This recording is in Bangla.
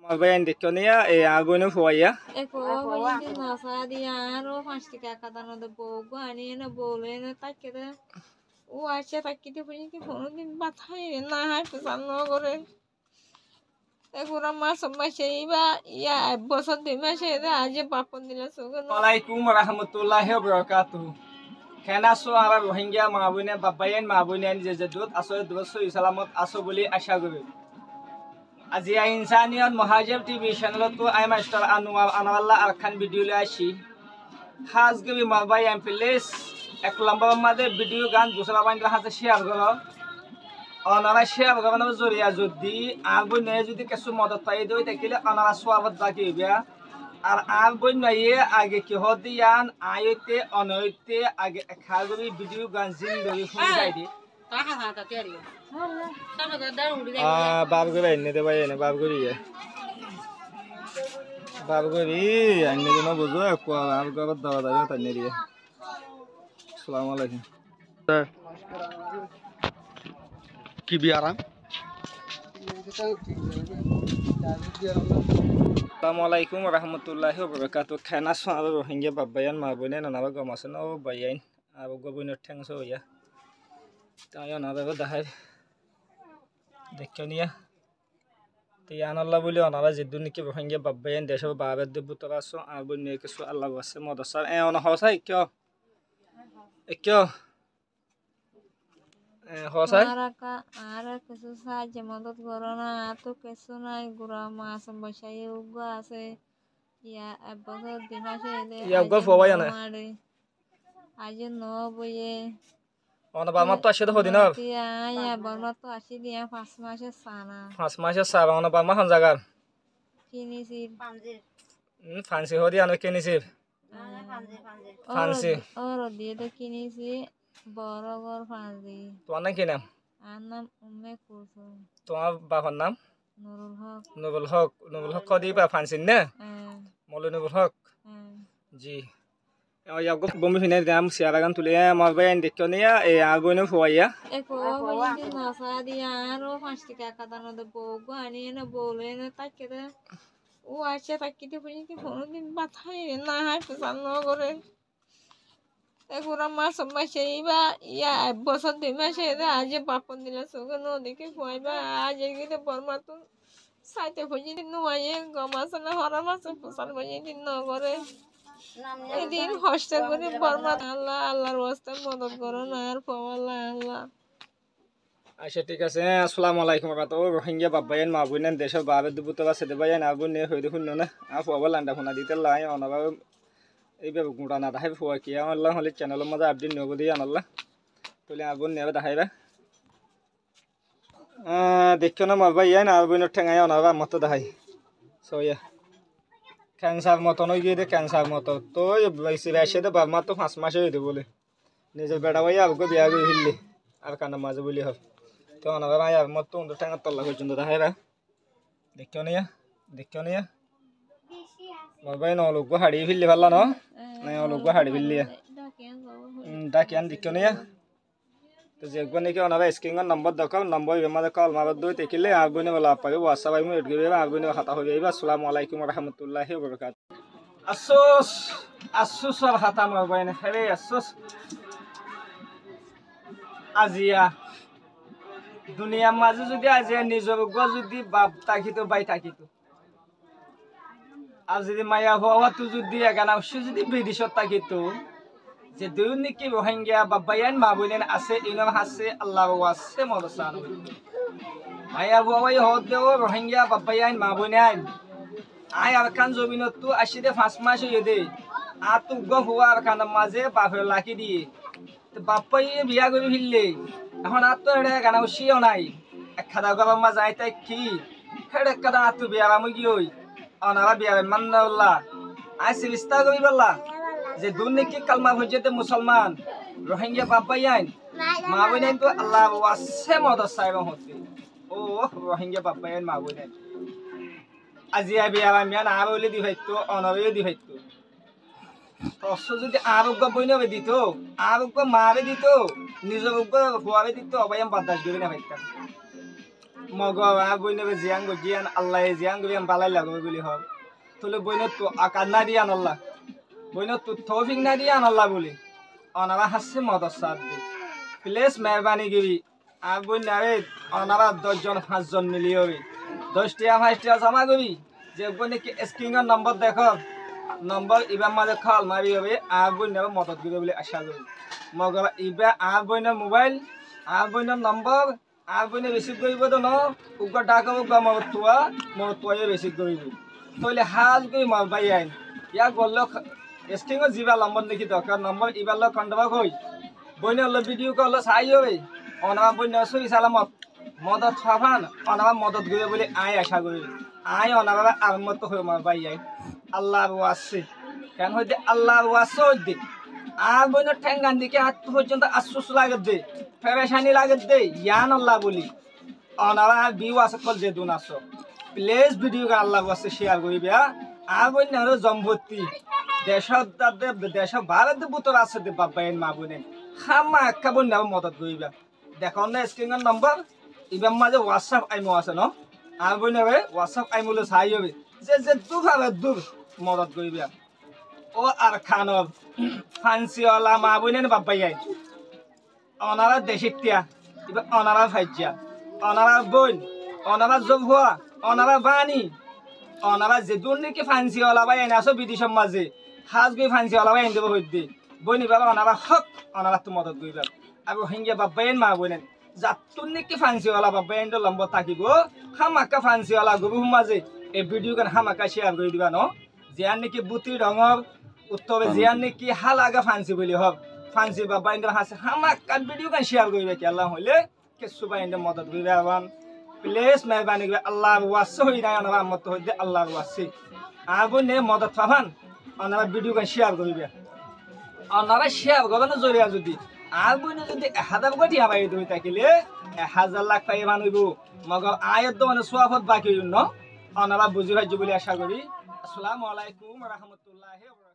Bayan dikko niya agunu fuwaya. Bayan nasa dia aro pasti kakak tanah de bogo ani na bole na takira. Wacha takiti punya ki phone din bathai na hai pesan no gore. Ekura mas iba ya bosan di mas eda aja papon dila sugan. Waalaikum warahmatullahi wabarakatuh. Kena suara Rohingya maabune babayan maabune ni jadut aso dosu isalamat aso boli asha gobe. Azia insaniyan muhajir TV channel to I master anwalla arkan video lashi. Has gobe mabayan please ek lamba made video gan dusra bain raha share karo. Onara share karo na zoriya jodi agune jodi kesu madad pai doi takile onara swabat baki biya. আর আর বই নয়ে আগে কি হদিয়ান আয়তে অনয়তে আগে খাগবি ভিডিও গান জিন্দগি শুনি যাইদি টাকা হাতা তেরি টাকা দার উড়ি যাই বাবগরি এনে দে ভাই এনে বাবগরি এনে দিন বুঝো কো আর গব দাও দাও তানে রিয়া আসসালামু আলাইকুম কি বিয়ারা Assalamualaikum warahmatullahi wabarakatuh. Khana suara Rohingya babayan mabune nanawa gomasen o bayan abu gobun theng so ya. Tayo nawa dahai. Dekkaniya. Tiyan Allah boli onara jiddun ki Rohingya babayan desho babad de butara so abu ne ke so Allah wasse modasar ona hosa ikkyo hosa Ara kesu saja modot corona atau kesu nai gura masam basai uga ase ya abang dimashe de ya uga fowa ya na aja no boye ona ba mat to ashe ho dinar ya barma to ashe dia 5 মাসের sana 5 মাসের সারা ona ba ma han jagar kini si fancy ho dia no kini si fancy oro dia to kini si বড়গর ফাঁজি তোমার নাম কি নাম আর নাম উম্মে কুলসুম তোমার বাবার নাম নুরুল হক কদি বা ফানসিন না মৌলভী নুরুল হক জি ইয়াগো বমি ফিনে দাম সিয়ারাগান তুলে আমার বাইন দেখনিয়া আগুনে ফুয়াইয়া বাyan nasa dia aro pasti kakak tanah de bogo ani na bole na takira wacha takiti punya ki phone din bathai na hai pesan no gore Ekura mas iba ya bosan di mas eda aja papon dila sugan no dike fuaiba aja gitu formatun saite punya din nuaye gomasan hora mas pesan punya din no gore edin hostel করে format Allah Allahর ওয়াস্তে মদদ করো না আর পাওয়াল্লাহ আল্লাহ আচ্ছা ঠিক আছে আসসালামু আলাইকুম রাহমাতুল্লাহ রোহিঙ্গা বাবায়ান মাবুনেন দেশের বাবে দুপুত আছে দেবায়ান আগুনে হইদে শুনো না আ ফুয়াবা লান্ডা ফোনা দিতে লাই অনাবা এইভাবে গুঁড়া না দেখাই ফুয়া কি আল্লাহ হলে চ্যানেলের মধ্যে আপডেট নেব দিয়ে আনাল্লাহ তাহলে আগুন নেবে দেখাইবা দেখো না মারবা ইয়ান আগুনের ঠেঙাই অনাবা মতো দেখাই সইয়া ক্যান্সার মতো নই গিয়ে ক্যান্সার মতো তো বেশি বেসে তো বাবা মা তো 5 মাসে হইতে বলে নিজের বেড়া ভাই আবুকে বিয়া করে ফেললে আর কান্না মাঝে বলি হবে তো অনাবা ভাই আর মতো ঠেঙার তল্লা পর্যন্ত দেখাইবা দেখো নিয়া Babai no lugu hari pilih bala no, no lugu hari pilih ya. Dakian dikoni ya. तो जेगो ने के ओना स्क्रीन नंबर दको नंबर बेमा कॉल मार दो तेकिले आगुने वाला पाबे WhatsApp आइ मु एड गेबे आगुने खाता हो जाइबा अस्सलामु अलैकुम व रहमतुल्लाहि व बरकातहू असुस और खाता मार बाइने हेरे असुस আজিয়া দুনিয়া মাঝে যদি আজিয়া নিজর গো যদি বাপ তাকিতো বাই তাকিতো আর যদি মায়া হওয়া তো যদি এখানে যদি বিদেশত তাকিতো যে দৈনিক রোহিঙ্গা বা বায়ান মাবুনেন আছে ইনর হাসে আল্লাহ ওয়াসে মরসান মায়া হওয়াই হদেও রোহিঙ্গা বা বায়ান মাবুনেন আই আরকান জমিনত তো আসিদে 5 মাস হয়ে দে আর তো গো হওয়া আরকান মাঝে বাপের লাকি দিয়ে তো বাপ্পাই বিয়া করে ফিরলে এখন আর তো এটা গানা উশিও নাই এক খাদা গবা মা যাইতে কি হেড়ে কাদা তো বিয়া আমি কি হই অনারা বিয়া মান্নাল্লাহ আইসি বিস্তার করি বললা যে দুনিকি কালমা হইতে মুসলমান রোহিঙ্গা বাবাইয়ান মাবুনেন তো আল্লাহ ওয়াসে মদদ সাইবা হতে ও রোহিঙ্গা বাবাইয়ান মাবুনেন আজি বিয়া মিয়ান আরলে দি হইতো অনরে দি হইতো তস যদি আরোগ্য বইনবে দিত আরোগ্য মারে দিত নিজের উগ্র হওয়ারে দিত অবায়াম বাদাস দিবে না ভাইতা মগ বইনে জিয়াং জিয়ান আল্লাহ জিয়াং গিয়ান বালাই লাগবে বলি হব তোলে বইনে তো আকার না দিয়ান আল্লাহ বইনে তো তৌফিক না দিয়ান আল্লাহ বলি অনারা হাসছে মদত সাথ দি প্লিজ মেহরবানি গিরি আর বইনে আরে অনারা 10 জন 5 জন মিলিয়ে হবে 10 টিয়া 5 টিয়া জমা করি যে বইনে কি স্ক্রিনের নম্বর দেখো নম্বর ইবার মাঝে খাল মারি হবে আর বইনে মদত দিবে বলে আশা করি মগ ইবা আর বইনে মোবাইল আর বইনে নম্বর আর বইনে রিসিভ করিব তো ন উগা ডাকা উগা মরতুয়া রিসিভ করিব তইলে হাল কই মার বাই আইন ইয়া গল্ল স্ক্রিনত জিবা নম্বর দেখি দরকার নম্বর ইবার লগ কন্ডবা কই বইনে হলো ভিডিও কল চাই হবে অনাবা বইনে সই সালামত মদত ফাফান অনাবা মদত গইবে বলে আই আশা করি আই অনাবা আরমত হই মার বাই আইন আল্লাহর ওয়াসে কেন হইতে আল্লাহর ওয়াসে হইতে আর বইনে ঠেঙ্গান দিকে হাত পর্যন্ত আশ্বাস লাগে দে ফেরেশানি লাগে দে ইয়ান আল্লাহ বলি অনারা ভিউ আছে কল যে দুন আসো প্লিজ ভিডিও কা আল্লাহ ওয়াসে শেয়ার করিবে আর বইনে হলো জম্বতি দেশ ভারত বুতর আছে দে বাবাইন মা বইনে খামা একা বইনে মদত করিবে দেখো না স্ক্রিনের নম্বর ইবার মাঝে হোয়াটসঅ্যাপ আইমো আছে ন আর বইনে হোয়াটসঅ্যাপ আইমলে চাই হবে যে দূর হবে দূর মদত করিবে ও আর খানব ফান্সিওয়ালা মা বইনে বাবাই আই অনারা দেশিতিয়া এবার অনারা ফাইজিয়া অনারা বইন অনারা জবহুয়া অনারা বানি অনারা যে দূর নাকি ফান্সিওয়ালা বাই আইন আসো বিদেশের মাঝে হাজ গই ফান্সিওয়ালা বাই আইন দেবো হইতে বইনি বাবা অনারা হক অনারা তো মদত করিবে আর হিঙ্গে বাবাইন মা বইনেন যাতুন নাকি ফান্সিওয়ালা বাবাই আইন লম্ব থাকিব হামাকা ফান্সিওয়ালা গরু মাঝে এই ভিডিও গান হামাকা শেয়ার করে দিবা ন জিয়ান নাকি বুতি রঙর উত্তরে জিয়ান নাকি হাল আগা ফান্সি বলি হক ফান্সি বাবা ইন্দ্র হাসে হামাকা ভিডিও গান শেয়ার করিবে কি আল্লাহ হইলে কে সুবা ইন্দ্র মদত করিবে আবান প্লিজ মেহরবানি করে আল্লাহর ওয়াসে হই না অনারা মত হইতে আল্লাহর ওয়াসে আর বইনে মদত পাবান অনারা ভিডিও গান শেয়ার করিবে অনারা শেয়ার করবেন জরিয়া যদি আর বইনে যদি 1000 কোটি আবাই দই থাকিলে 1000 লাখ পাই বানইব মগ আয়াত মানে সোয়াফত বাকি ন অনারা বুঝি ভাই বলে আশা করি আসসালামু আলাইকুম ওয়া রাহমাতুল্লাহি ওয়া